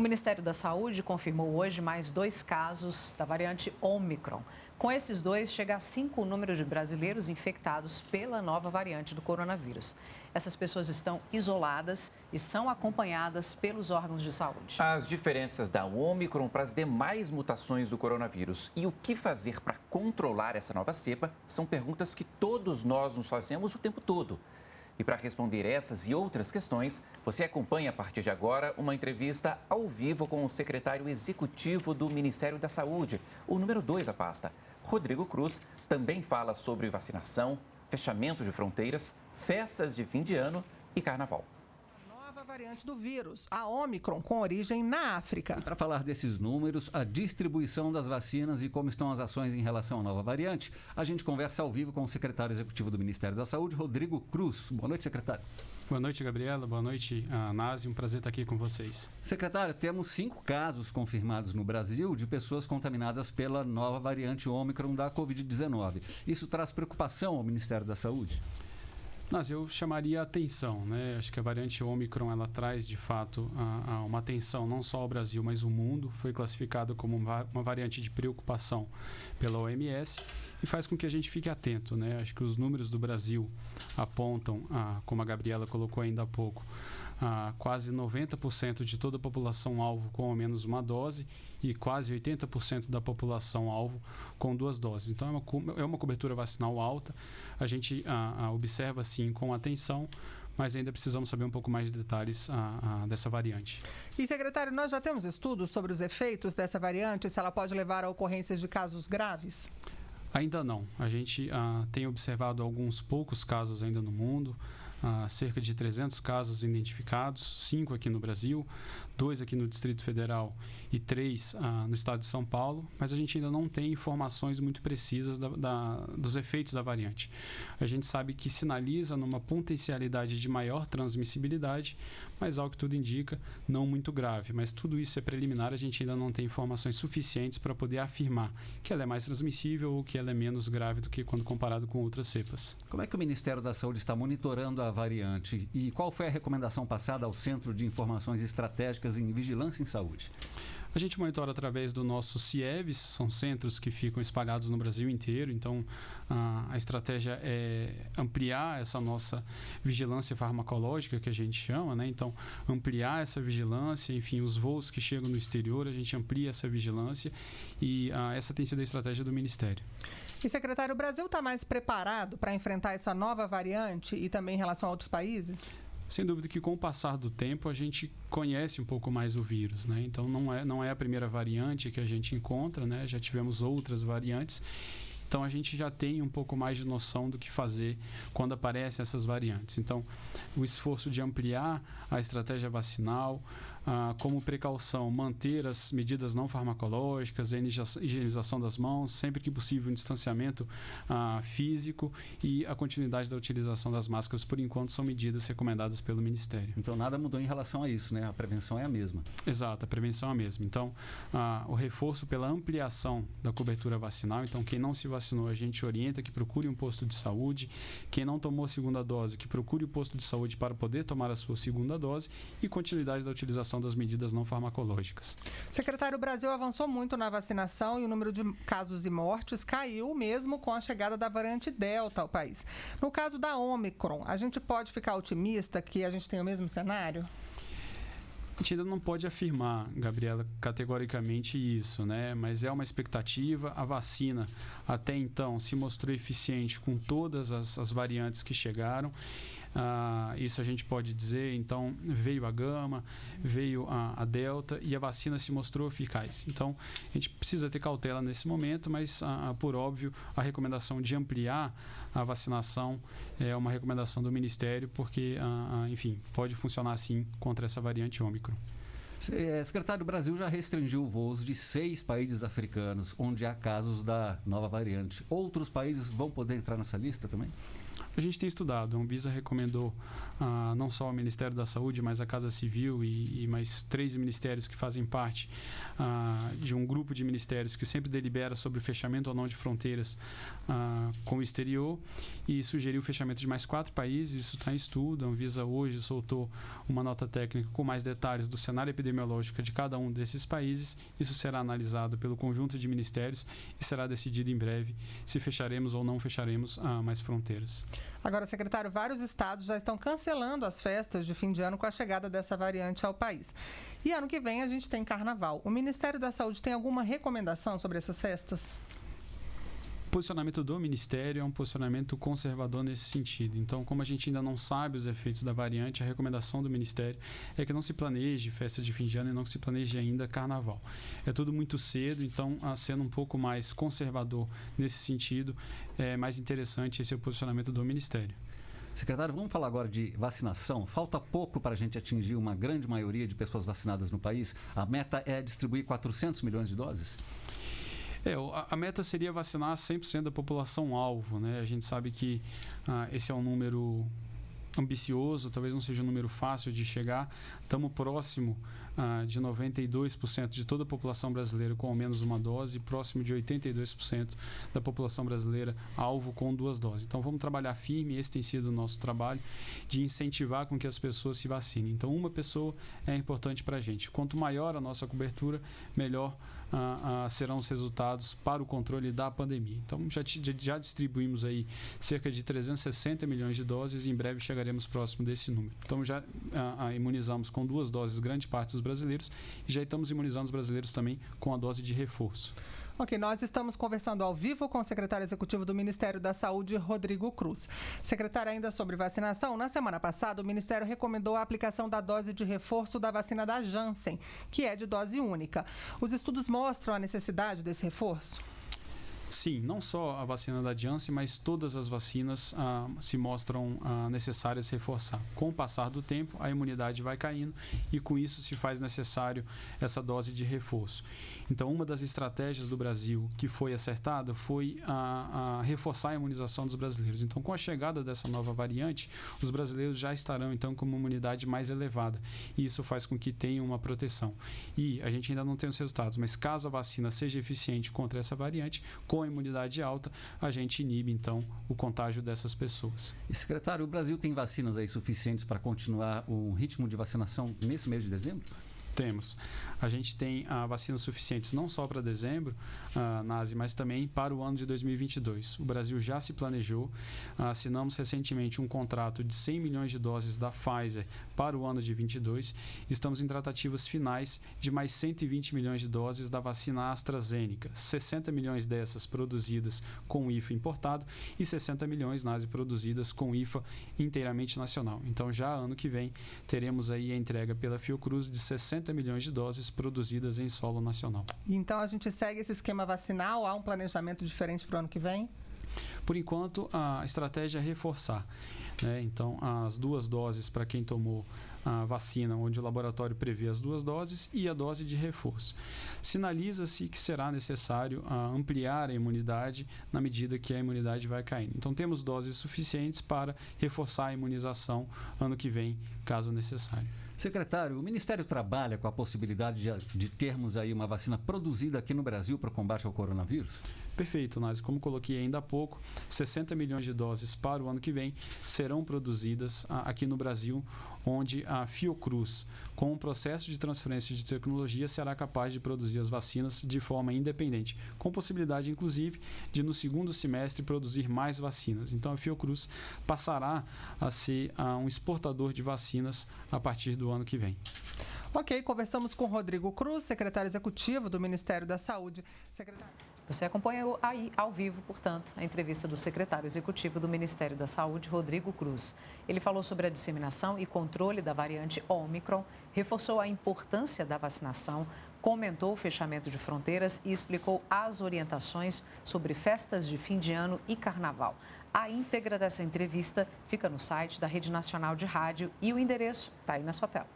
O Ministério da Saúde confirmou hoje mais 2 casos da variante Ômicron. Com esses 2, chega a 5 o número de brasileiros infectados pela nova variante do coronavírus. Essas pessoas estão isoladas e são acompanhadas pelos órgãos de saúde. As diferenças da Ômicron para as demais mutações do coronavírus e o que fazer para controlar essa nova cepa são perguntas que todos nós nos fazemos o tempo todo. E para responder essas e outras questões, você acompanha a partir de agora uma entrevista ao vivo com o secretário executivo do Ministério da Saúde, o número 2 da pasta. Rodrigo Cruz também fala sobre vacinação, fechamento de fronteiras, festas de fim de ano e carnaval. Variante do vírus, a Ômicron, com origem na África. E para falar desses números, a distribuição das vacinas e como estão as ações em relação à nova variante, a gente conversa ao vivo com o secretário executivo do Ministério da Saúde, Rodrigo Cruz. Boa noite, secretário. Boa noite, Gabriela. Boa noite, Nasi. Um prazer estar aqui com vocês. Secretário, temos 5 casos confirmados no Brasil de pessoas contaminadas pela nova variante Ômicron da Covid-19. Isso traz preocupação ao Ministério da Saúde? Mas eu chamaria a atenção, né? Acho que a variante Ômicron, ela traz, de fato, uma atenção não só ao Brasil, mas ao mundo. Foi classificado como uma variante de preocupação pela OMS e faz com que a gente fique atento, né? Acho que os números do Brasil apontam, como a Gabriela colocou ainda há pouco, quase 90% de toda a população alvo com ao menos uma dose e quase 80% da população alvo com 2 doses. Então, é uma cobertura vacinal alta. A gente observa, sim, com atenção, mas ainda precisamos saber um pouco mais de detalhes dessa variante. E, secretário, nós já temos estudos sobre os efeitos dessa variante, se ela pode levar a ocorrências de casos graves? Ainda não. A gente tem observado alguns poucos casos ainda no mundo, cerca de 300 casos identificados, 5 aqui no Brasil, 2 aqui no Distrito Federal e 3 no estado de São Paulo, mas a gente ainda não tem informações muito precisas dos efeitos da variante. A gente sabe que sinaliza numa potencialidade de maior transmissibilidade, mas ao que tudo indica, não muito grave. Mas tudo isso é preliminar, a gente ainda não tem informações suficientes para poder afirmar que ela é mais transmissível ou que ela é menos grave do que quando comparado com outras cepas. Como é que o Ministério da Saúde está monitorando a variante e qual foi a recomendação passada ao Centro de Informações Estratégicas em Vigilância em Saúde? A gente monitora através do nosso CIEVS, são centros que ficam espalhados no Brasil inteiro, então a estratégia é ampliar essa nossa vigilância farmacológica, que a gente chama, né? Então, ampliar essa vigilância, enfim, os voos que chegam no exterior, a gente amplia essa vigilância e essa tem sido a estratégia do Ministério. E, secretário, o Brasil está mais preparado para enfrentar essa nova variante e também em relação a outros países? Sem dúvida que com o passar do tempo a gente conhece um pouco mais o vírus, né? Então não é a primeira variante que a gente encontra, né? Já tivemos outras variantes. Então, a gente já tem um pouco mais de noção do que fazer quando aparecem essas variantes. Então, o esforço de ampliar a estratégia vacinal, como precaução, manter as medidas não farmacológicas, a higienização das mãos, sempre que possível, um distanciamento físico e a continuidade da utilização das máscaras, por enquanto, são medidas recomendadas pelo Ministério. Então, nada mudou em relação a isso, né? A prevenção é a mesma. Exato, a prevenção é a mesma. Então, o reforço pela ampliação da cobertura vacinal. Então, quem não se vacinou, a gente orienta que procure um posto de saúde. Quem não tomou a segunda dose, que procure o posto de saúde para poder tomar a sua segunda dose e continuidade da utilização das medidas não farmacológicas. Secretário, o Brasil avançou muito na vacinação e o número de casos e mortes caiu mesmo com a chegada da variante Delta ao país. No caso da Ômicron, a gente pode ficar otimista que a gente tem o mesmo cenário? A gente ainda não pode afirmar, Gabriela, categoricamente isso, né? Mas é uma expectativa. A vacina, até então, se mostrou eficiente com todas as variantes que chegaram. Isso a gente pode dizer. Então, veio a Gama, veio a Delta e a vacina se mostrou eficaz. Então, a gente precisa ter cautela nesse momento, mas, por óbvio, a recomendação de ampliar a vacinação é uma recomendação do Ministério, porque, enfim, pode funcionar sim contra essa variante Ômicron. Secretário, o Brasil já restringiu voos de 6 países africanos, onde há casos da nova variante. Outros países vão poder entrar nessa lista também? A gente tem estudado. A Anvisa recomendou não só o Ministério da Saúde, mas a Casa Civil e mais 3 ministérios que fazem parte de um grupo de ministérios que sempre delibera sobre o fechamento ou não de fronteiras com o exterior, e sugeriu o fechamento de mais 4 países. Isso está em estudo. A Anvisa hoje soltou uma nota técnica com mais detalhes do cenário epidemiológico de cada um desses países. Isso será analisado pelo conjunto de ministérios e será decidido em breve se fecharemos ou não fecharemos mais fronteiras. Agora, secretário, vários estados já estão cancelando as festas de fim de ano com a chegada dessa variante ao país. E ano que vem a gente tem carnaval. O Ministério da Saúde tem alguma recomendação sobre essas festas? O posicionamento do Ministério é um posicionamento conservador nesse sentido. Então, como a gente ainda não sabe os efeitos da variante, a recomendação do Ministério é que não se planeje festa de fim de ano e não se planeje ainda carnaval. É tudo muito cedo, então, sendo um pouco mais conservador nesse sentido, é mais interessante esse posicionamento do Ministério. Secretário, vamos falar agora de vacinação. Falta pouco para a gente atingir uma grande maioria de pessoas vacinadas no país. A meta é distribuir 400 milhões de doses? A meta seria vacinar 100% da população-alvo, né? A gente sabe que esse é um número ambicioso, talvez não seja um número fácil de chegar. Estamos próximo de 92% de toda a população brasileira com ao menos uma dose, próximo de 82% da população brasileira alvo com 2 doses. Então, vamos trabalhar firme, esse tem sido o nosso trabalho, de incentivar com que as pessoas se vacinem. Então, uma pessoa é importante para a gente. Quanto maior a nossa cobertura, melhor serão os resultados para o controle da pandemia. Então, já distribuímos aí cerca de 360 milhões de doses e em breve chegaremos próximo desse número. Então, já imunizamos com 2 doses grande parte dos brasileiros e já estamos imunizando os brasileiros também com a dose de reforço. Ok, nós estamos conversando ao vivo com o secretário executivo do Ministério da Saúde, Rodrigo Cruz. Secretário, ainda sobre vacinação, na semana passada o Ministério recomendou a aplicação da dose de reforço da vacina da Janssen, que é de dose única. Os estudos mostram a necessidade desse reforço? Sim, não só a vacina da Janssen, mas todas as vacinas se mostram necessárias reforçar. Com o passar do tempo, a imunidade vai caindo e com isso se faz necessário essa dose de reforço. Então, uma das estratégias do Brasil que foi acertada foi reforçar a imunização dos brasileiros. Então, com a chegada dessa nova variante, os brasileiros já estarão então com uma imunidade mais elevada e isso faz com que tenham uma proteção. E a gente ainda não tem os resultados, mas caso a vacina seja eficiente contra essa variante, com a imunidade alta, a gente inibe, então, o contágio dessas pessoas. E, secretário, o Brasil tem vacinas aí suficientes para continuar o ritmo de vacinação nesse mês de dezembro? Temos. A gente tem vacinas suficientes não só para dezembro, Nazi, mas também para o ano de 2022. O Brasil já se planejou, assinamos recentemente um contrato de 100 milhões de doses da Pfizer para o ano de 2022. Estamos em tratativas finais de mais 120 milhões de doses da vacina AstraZeneca, 60 milhões dessas produzidas com IFA importado e 60 milhões, Nazi, produzidas com IFA inteiramente nacional. Então, já ano que vem, teremos aí a entrega pela Fiocruz de 60 milhões de doses produzidas em solo nacional. Então, a gente segue esse esquema vacinal? Há um planejamento diferente para o ano que vem? Por enquanto, a estratégia é reforçar, né? Então, as 2 doses para quem tomou a vacina, onde o laboratório prevê as 2 doses e a dose de reforço. Sinaliza-se que será necessário ampliar a imunidade na medida que a imunidade vai caindo. Então, temos doses suficientes para reforçar a imunização ano que vem, caso necessário. Secretário, o Ministério trabalha com a possibilidade de termos aí uma vacina produzida aqui no Brasil para o combate ao coronavírus? Perfeito, Nazi. Como coloquei ainda há pouco, 60 milhões de doses para o ano que vem serão produzidas aqui no Brasil, onde a Fiocruz, com um processo de transferência de tecnologia, será capaz de produzir as vacinas de forma independente, com possibilidade, inclusive, de no segundo semestre produzir mais vacinas. Então, a Fiocruz passará a ser um exportador de vacinas a partir do ano que vem. Ok, conversamos com Rodrigo Cruz, secretário executivo do Ministério da Saúde. Secretário. Você acompanhou aí, ao vivo, portanto, a entrevista do secretário executivo do Ministério da Saúde, Rodrigo Cruz. Ele falou sobre a disseminação e controle da variante Ômicron, reforçou a importância da vacinação, comentou o fechamento de fronteiras e explicou as orientações sobre festas de fim de ano e carnaval. A íntegra dessa entrevista fica no site da Rede Nacional de Rádio e o endereço está aí na sua tela.